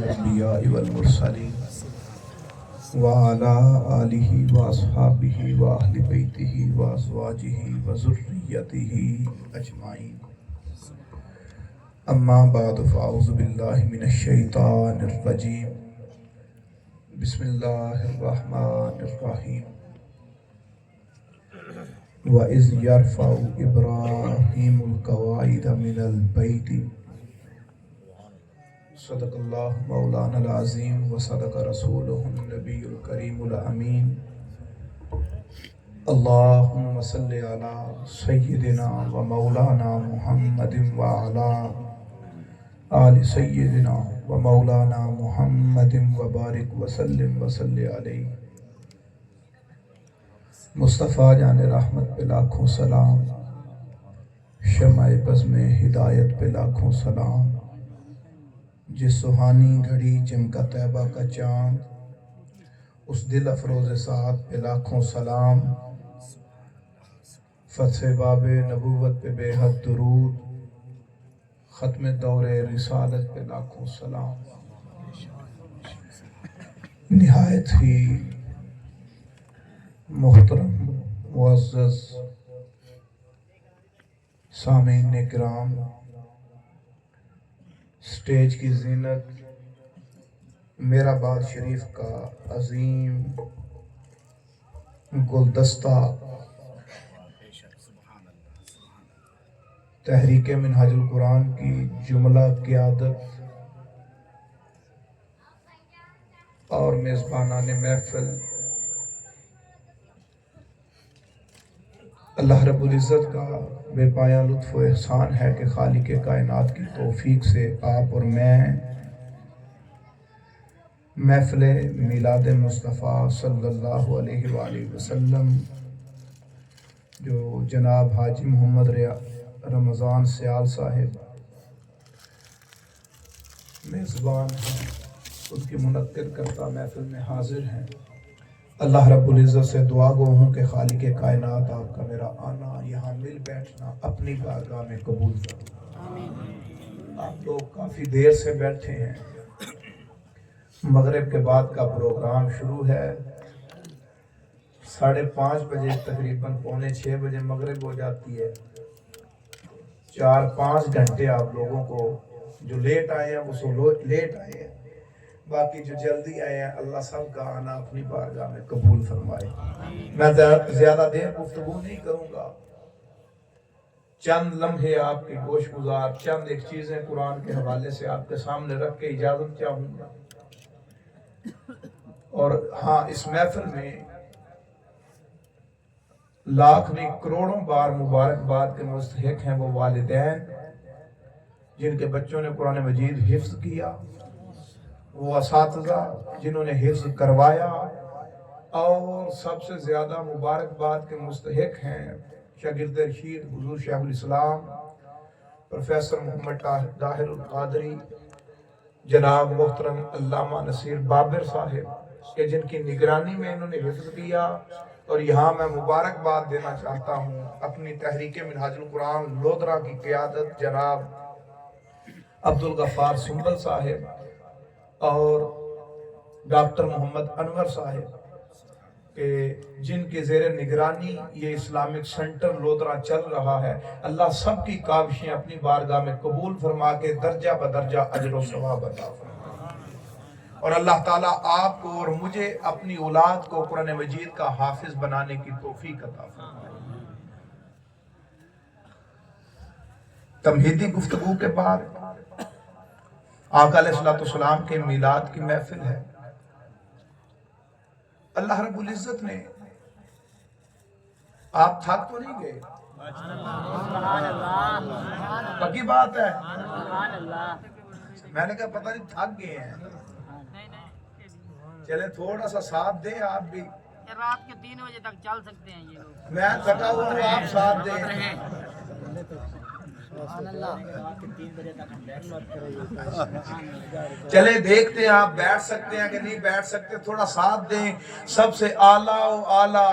الأنبياء والمرسلين وعلى آله وأصحابه وأهل بيته وأزواجه وذريته أجمعين. أما بعد فأعوذ بالله من الشيطان الرجيم. بسم الله الرحمن الرحيم. وَإِذْ يَرْفَعُ إِبْرَاهِيمُ الْقَوَاعِدَ مِنَ الْبَيْتِ. صدق اللہ مولانا العظیم وصدق رسولہ النبی الکریم الامین. اللہم صلی علی سیدنا و مولانا محمد وعلی آل سیدنا و مولانا محمد وبارک وسلم وصلی علیہ. مصطفیٰ جان رحمت پہ لاکھوں سلام، شمع بزم ہدایت پہ لاکھوں سلام. جس سہانی گھڑی چمکا طیبہ کا چاند، اس دل افروز سعادت پہ لاکھوں سلام. فتح باب نبوت پہ بے حد درود، ختم دور رسالت پہ لاکھوں سلام. نہایت ہی محترم معزز سامعین کرام، سٹیج کی زینت میرا باد شریف کا عظیم گلدستہ تحریک منہاج القرآن کی جملہ قیادت اور میزبانان محفل، اللہ رب العزت کا بے پایہ لطف و احسان ہے کہ خالق کائنات کی توفیق سے آپ اور میں محفل میلاد مصطفیٰ صلی اللہ علیہ وآلہ وسلم جو جناب حاجی محمد رمضان سیال صاحب میزبان ہیں، ان کی منعقد کرتا محفل میں حاضر ہیں. اللہ رب العزت سے دعا گو ہوں کہ خالق کائنات آپ کا میرا آنا، یہاں مل بیٹھنا اپنی بارگاہ میں قبول کرو. آپ لوگ کافی دیر سے بیٹھے ہیں، مغرب کے بعد کا پروگرام شروع ہے. 5:30 بجے تقریباً 5:45 بجے مغرب ہو جاتی ہے. 4-5 گھنٹے آپ لوگوں کو جو لیٹ آئے ہیں وہ سو لیٹ آئے ہیں، باقی جو جلدی آئے ہیں اللہ سب کا آنا اپنی بارگاہ میں قبول فرمائے. میں زیادہ دیر گفتگو نہیں کروں گا، چند لمحے آپ کے گوش گزار، چند ایک چیزیں قرآن کے حوالے سے آپ کے سامنے رکھ کے اجازت چاہوں گا. اور ہاں، اس محفل میں لاکھ نہیں کروڑوں بار مبارکباد کے مستحق ہیں وہ والدین جن کے بچوں نے قرآن مجید حفظ کیا، وہ اساتذہ جنہوں نے حفظ کروایا، اور سب سے زیادہ مبارکباد کے مستحق ہیں شاگرد رشید حضور شیخ الاسلام پروفیسر محمد طاہر القادری، جناب محترم علامہ نصیر بابر صاحب کہ جن کی نگرانی میں انہوں نے حفظ کیا. اور یہاں میں مبارکباد دینا چاہتا ہوں اپنی تحریک منہاج القرآن لودرا کی قیادت جناب عبدالغفار سنبل صاحب اور ڈاکٹر محمد انور صاحب کہ جن کے زیر نگرانی یہ اسلامک سنٹر لودرا چل رہا ہے. اللہ سب کی کاوشیں اپنی بارگاہ میں قبول فرما کے درجہ بدرجہ اجر و ثواب عطا فرمائے. اور اللہ تعالیٰ آپ کو اور مجھے اپنی اولاد کو قرآن مجید کا حافظ بنانے کی توفیق عطا فرمائے. تمہیدی گفتگو کے بعد آقا علیہ السلام کے میلاد کی محفل ہے. اللہ رب العزت نے، آپ تھک تو نہیں گئے؟ پکی بات ہے، میں نے کہا پتہ نہیں تھک گئے ہیں. چلے تھوڑا سا ساتھ دیں آپ بھی. رات کے 3 بجے تک چل سکتے ہیں یہ لوگ. میں تھکا ہوا ہوں، آپ ساتھ دیں. چلے دیکھتے ہیں آپ بیٹھ سکتے ہیں کہ نہیں بیٹھ سکتے. تھوڑا ساتھ دیں. سب سے اعلیٰ و اعلیٰ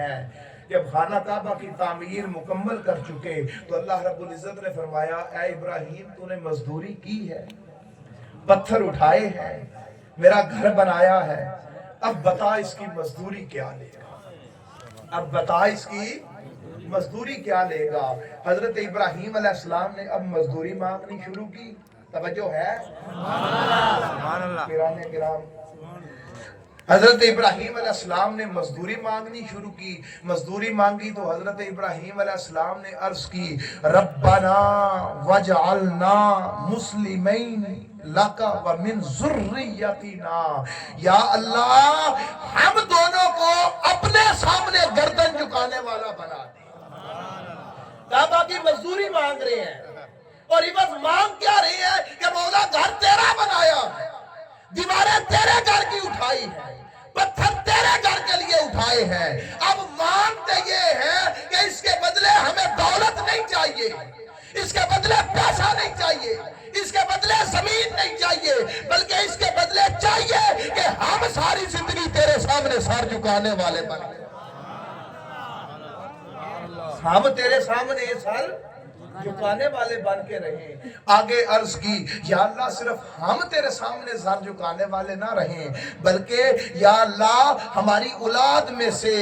ہیں جب خانہ کعبہ کی تعمیر مکمل کر چکے تو اللہ رب العزت نے فرمایا اے ابراہیم تو نے مزدوری کی ہے، پتھر اٹھائے ہیں، میرا گھر بنایا ہے، اب بتا اس کی مزدوری کیا لے گا، اب بتا اس کی مزدوری کیا لے گا۔ حضرت ابراہیم علیہ السلام نے اب مزدوری مانگنی شروع کی۔ توجہ ہے پیران کرام، حضرت ابراہیم علیہ السلام نے مزدوری مانگنی شروع کی۔ مزدوری مانگی تو حضرت ابراہیم علیہ السلام نے عرض کی ربنا وجعلنا مسلمین لک ومن ذریتنا، یا اللہ ہم دونوں کو اپنے سامنے گردن جھکانے والا بنا دے۔ کعبہ کی مزدوری مانگ رہے ہیں اور یہ بس مانگ کیا رہی ہے کہ مولا گھر تیرا بنایا ہے، دیواریں تیرے گھر کی اٹھائی ہے، پتھر تیرے گھر کے لیے اٹھائے ہیں، اب مانگتے یہ ہیں کہ اس کے بدلے ہمیں دولت نہیں چاہیے، اس کے بدلے پیسہ نہیں چاہیے، اس کے بدلے زمین نہیں چاہیے، بلکہ اس کے بدلے چاہیے کہ ہم ساری زندگی تیرے سامنے سر جھکانے والے بن گئے، ہم تیرے سامنے سر جھکانے والے بن کے رہیں۔ آگے عرض کی یا اللہ صرف ہم تیرے سامنے سر جھکانے والے نہ رہیں بلکہ یا اللہ ہماری اولاد میں سے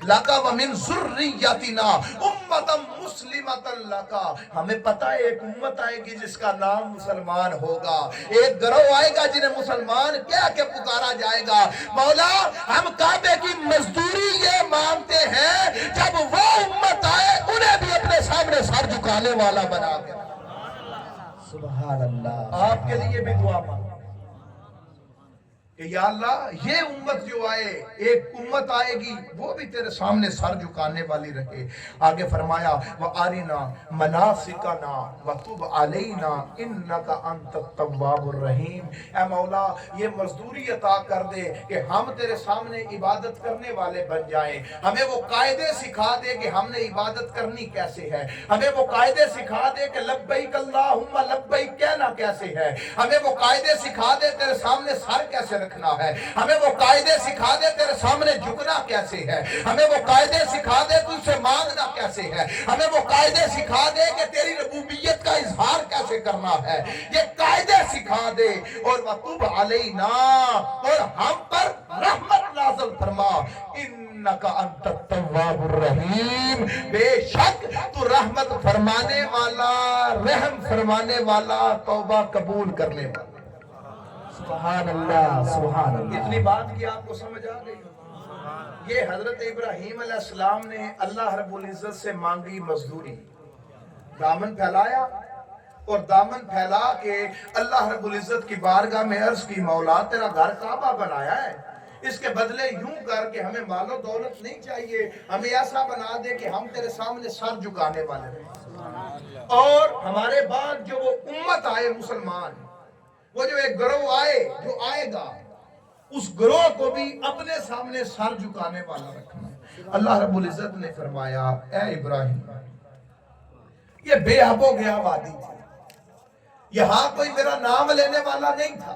لَكَ وَمِن ذُرِّيَّتِنَا أُمَّةً مُسْلِمَةً لَكَ، ہمیں پتہ ہے ایک امت آئے گی جس کا نام مسلمان ہوگا، ایک گروہ آئے گا جنہیں مسلمان کہہ کے پکارا جائے گا۔ مولا ہم کعبے کی مزدوری یہ مانگتے ہیں جب وہ امت آئے انہیں بھی اپنے سامنے سر جھکانے والا بنا دے۔ سبحان اللہ، آپ کے لیے بھی دعا مانگ کہ یا اللہ یہ امت جو آئے، ایک امت آئے گی وہ بھی تیرے سامنے سر جھکانے والی رہے۔ آگے فرمایا وَأَرِنَا مَنَاسِكَنَا وَتُبْ عَلَيْنَا إِنَّكَ أَنْتَ التَّوَّابُ الرَّحِيمُ، اے مولا یہ مزدوری عطا کر دے کہ ہم تیرے سامنے عبادت کرنے والے بن جائیں، ہمیں وہ قاعدے سکھا دے کہ ہم نے عبادت کرنی کیسے ہے، ہمیں وہ قاعدے سکھا دے کہ لبیک اللہم لبیک کہنا کیسے ہے، ہمیں وہ قاعدے سکھا دے تیرے سامنے سر کیسے رکھنا ہے، ہمیں وہ قاعدے سکھا دے تیرے سامنے جھکنا کیسے ہے، ہمیں وہ قاعدے سکھا دے تجھ سے مانگنا کیسے ہے، ہمیں وہ قاعدے سکھا دے کہ تیری ربوبیت کا اظہار کیسے کرنا ہے، یہ قاعدے سکھا دے۔ اور وَتُبْ عَلَيْنَا، اور ہم پر رحمت نازل فرما، انک انت التواب الرحیم، بے شک تو رحمت فرمانے والا، رحم فرمانے والا، توبہ قبول کرنے والا۔ سبحان اللہ، سبحان اللہ۔ اتنی بات کی آپ کو سمجھ آ گئی؟ یہ حضرت ابراہیم علیہ السلام نے اللہ رب العزت سے مانگی مزدوری، دامن پھیلایا اور دامن پھیلا کے اللہ رب العزت کی بارگاہ میں عرض کی مولا تیرا گھر کعبہ بنایا ہے، اس کے بدلے یوں کر کے ہمیں مال و دولت نہیں چاہیے، ہمیں ایسا بنا دے کہ ہم تیرے سامنے سر جھکانے والے رہیں، اور ہمارے بعد جو وہ امت آئے مسلمان، وہ جو ایک گروہ آئے جو آئے گا اس گروہ کو بھی اپنے سامنے سر جھکانے والا رکھنا۔ اللہ رب العزت نے فرمایا اے ابراہیم یہ بے حب و گیا وادی تھی، یہاں کوئی میرا نام لینے والا نہیں تھا،